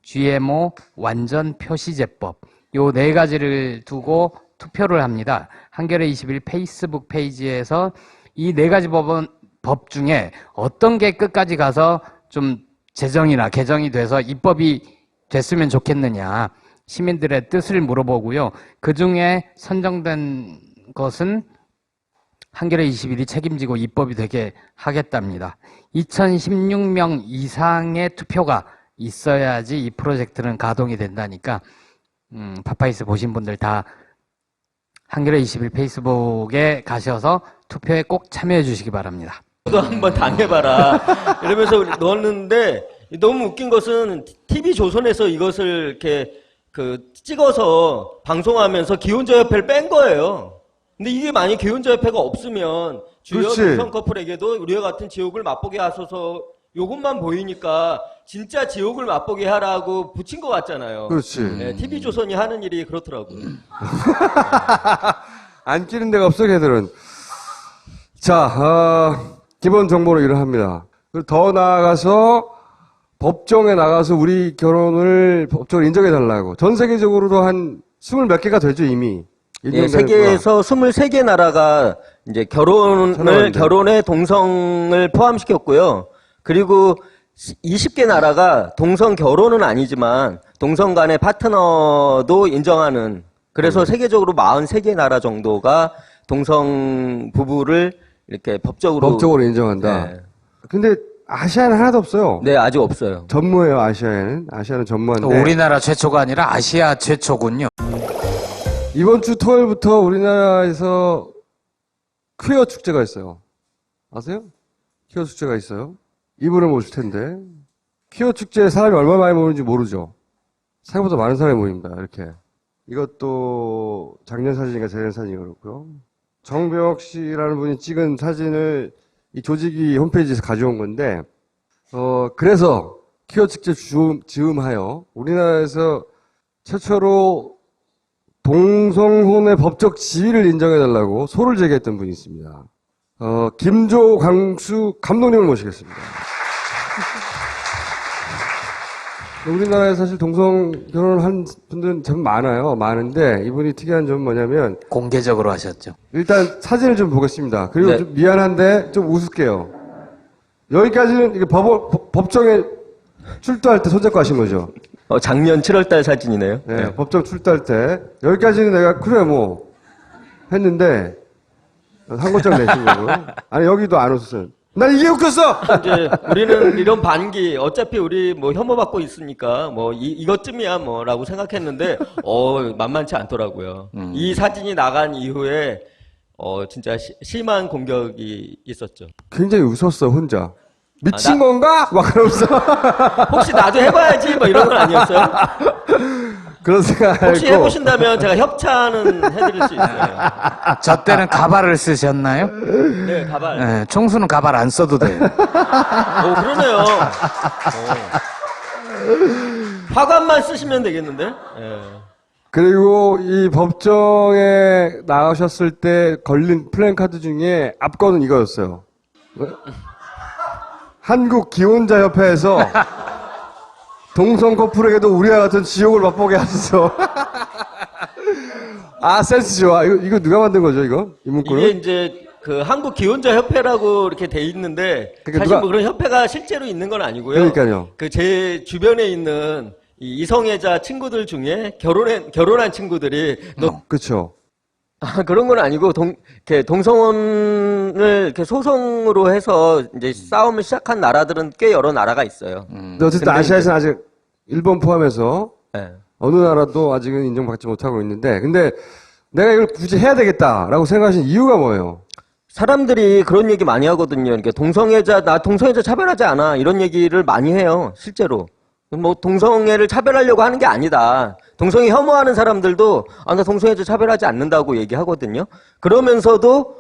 GMO 완전 표시제법, 요 4가지를 두고 투표를 합니다. 한겨레 21 페이스북 페이지에서 이 4가지 법 중에 어떤 게 끝까지 가서 좀 제정이나 개정이 돼서 입법이 됐으면 좋겠느냐, 시민들의 뜻을 물어보고요. 그 중에 선정된 것은 한겨레 21이 책임지고 입법이 되게 하겠답니다. 2016명 이상의 투표가 있어야지 이 프로젝트는 가동이 된다니까 파파이스 보신 분들 다 한겨레 21 페이스북에 가셔서 투표에 꼭 참여해 주시기 바랍니다. 너도 한번 당해봐라 이러면서 넣었는데, 너무 웃긴 것은 TV조선에서 이것을 이렇게 찍어서 방송하면서 기혼자협회를 뺀 거예요. 근데 이게 만약 기혼자협회가 없으면 주요 동성 커플에게도 우리와 같은 지옥을 맛보게 하소서, 요것만 보이니까 진짜 지옥을 맛보게 하라고 붙인 것 같잖아요. 그렇지. 네, TV조선이 하는 일이 그렇더라고요. 안 끼는 데가 없어, 걔들은. 자, 기본 정보로 일을 합니다. 그리고 더 나아가서 법정에 나가서 우리 결혼을 법적으로 인정해달라고. 전 세계적으로도 한 20몇 개가 되죠, 이미. 예, 세계에서 23개 나라가 이제 결혼에 동성을 포함시켰고요. 그리고 20개 나라가 동성 결혼은 아니지만 동성 간의 파트너도 인정하는, 그래서 세계적으로 43개 나라 정도가 동성 부부를 이렇게 법적으로 인정한다. 네. 근데 아시아는 하나도 없어요. 네, 아직 없어요. 전무예요, 아시아에는. 아시아는 전무한데. 우리나라 최초가 아니라 아시아 최초군요. 이번 주 토요일부터 우리나라에서 퀴어 축제가 있어요. 아세요? 퀴어 축제가 있어요. 이분을 모실 텐데. 퀴어 축제에 사람이 얼마나 많이 모이는지 모르죠. 생각보다 많은 사람이 모입니다. 이렇게. 이것도 작년 사진인가 재년 사진이 그렇고요. 정병혁 씨라는 분이 찍은 사진을 이 조직이 홈페이지에서 가져온 건데, 그래서 퀴어 축제 즈음하여 우리나라에서 최초로 동성혼의 법적 지위를 인정해달라고 소를 제기했던 분이 있습니다. 김조광수 감독님을 모시겠습니다. 우리나라에 사실 동성 결혼을 한 분들은 참 많은데 이분이 특이한 점은 뭐냐면 공개적으로 하셨죠. 일단 사진을 좀 보겠습니다. 그리고 네. 좀 미안한데 좀 웃을게요. 여기까지는 이게 법정에 출두할 때 손잡고 하신 거죠? 작년 7월달 사진이네요. 네, 법정 출두할 때 여기까지는 내가 그래 뭐 했는데 한 글자 내신 거고. 아니 여기도 안 웃었어요. 난 이게 웃겼어. 이제 우리는 이런 반기, 어차피 우리 뭐 혐오받고 있으니까 뭐 이것쯤이야 뭐라고 생각했는데 만만치 않더라고요. 이 사진이 나간 이후에 진짜 심한 공격이 있었죠. 굉장히 웃었어 혼자. 미친 나- 건가? 막 그러면서 혹시 나도 해봐야지 뭐 이런 건 아니었어요? 그런 생각을 혹시 했고. 해보신다면 제가 협찬은 해드릴 수 있어요. 저 때는 가발을 쓰셨나요? 네, 가발. 네, 총수는 가발 안 써도 돼요. 오, 그러네요. 화관만 쓰시면 되겠는데? 예. 그리고 이 법정에 나오셨을 때 걸린 플랜카드 중에 앞거는 이거였어요. 한국 기혼자 협회에서 동성 커플에게도 우리와 같은 지옥을 맛보게 하소서. 아, 센스 좋아. 이거 누가 만든 거죠, 이거? 이 문구는? 이게 이제 그 한국 기혼자 협회라고 이렇게 돼 있는데 그러니까 사실 누가- 뭐 그런 협회가 실제로 있는 건 아니고요. 그러니까요. 그 제 주변에 있는 이 이성애자 친구들 중에 결혼한 친구들이 그쵸. 그런 건 아니고 이렇게 동성혼을 이렇게 소송으로 해서 이제 싸움을 시작한 나라들은 꽤 여러 나라가 있어요. 근데 어쨌든 근데 아시아에서는 아직 일본 포함해서 예. 어느 나라도 아직은 인정받지 못하고 있는데, 근데 내가 이걸 굳이 해야 되겠다라고 생각하신 이유가 뭐예요? 사람들이 그런 얘기 많이 하거든요. 그러니까 나 동성애자 차별하지 않아. 이런 얘기를 많이 해요. 실제로. 뭐 동성애를 차별하려고 하는 게 아니다. 동성애 혐오하는 사람들도 나 동성애자 차별하지 않는다고 얘기하거든요. 그러면서도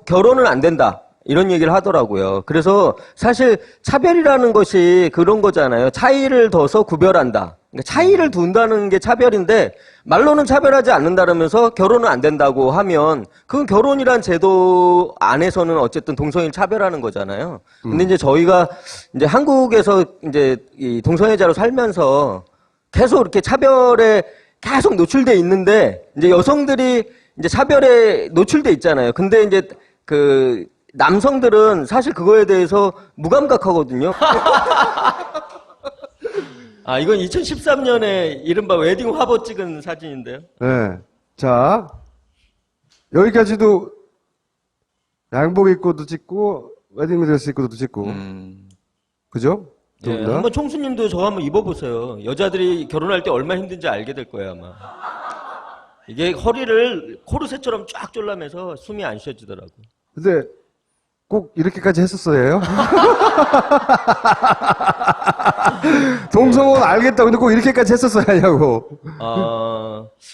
결혼은 안 된다. 이런 얘기를 하더라고요. 그래서 사실 차별이라는 것이 그런 거잖아요. 차이를 둬서 구별한다. 그러니까 차이를 둔다는 게 차별인데 말로는 차별하지 않는다면서 결혼은 안 된다고 하면 그건 결혼이란 제도 안에서는 어쨌든 동성애를 차별하는 거잖아요. 근데 이제 저희가 이제 한국에서 이제 이 동성애자로 살면서 계속 이렇게 차별에 계속 노출돼 있는데 이제 여성들이 이제 차별에 노출돼 있잖아요. 근데 이제 그 남성들은 사실 그거에 대해서 무감각하거든요. 이건 2013년에 이른바 웨딩 화보 찍은 사진인데요. 네. 자, 여기까지도 양복 입고도 찍고, 웨딩드레스 입고도 찍고. 그죠? 두 예, 분 다? 한번 총수님도 저거 한번 입어보세요. 여자들이 결혼할 때 얼마나 힘든지 알게 될 거예요, 아마. 이게 허리를 코르셋처럼 쫙 졸라매서 숨이 안 쉬어지더라고. 근데 꼭 이렇게까지 했었어요? 동성은 알겠다. 근데 꼭 이렇게까지 했었어야 하냐고.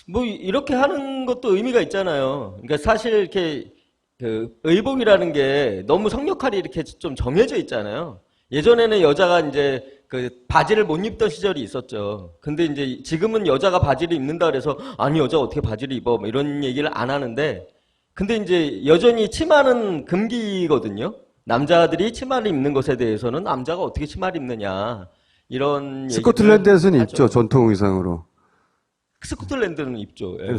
뭐 이렇게 하는 것도 의미가 있잖아요. 그러니까 사실 이렇게 그 의복이라는 게 너무 성역할이 이렇게 좀 정해져 있잖아요. 예전에는 여자가 이제 그 바지를 못 입던 시절이 있었죠. 근데 이제 지금은 여자가 바지를 입는다 그래서 아니 여자가 어떻게 바지를 입어 뭐 이런 얘기를 안 하는데 근데 이제 여전히 치마는 금기거든요. 남자들이 치마를 입는 것에 대해서는 남자가 어떻게 치마를 입느냐 이런 얘기를 스코틀랜드에서는 하죠. 입죠. 전통 의상으로. 스코틀랜드는 입죠. 예.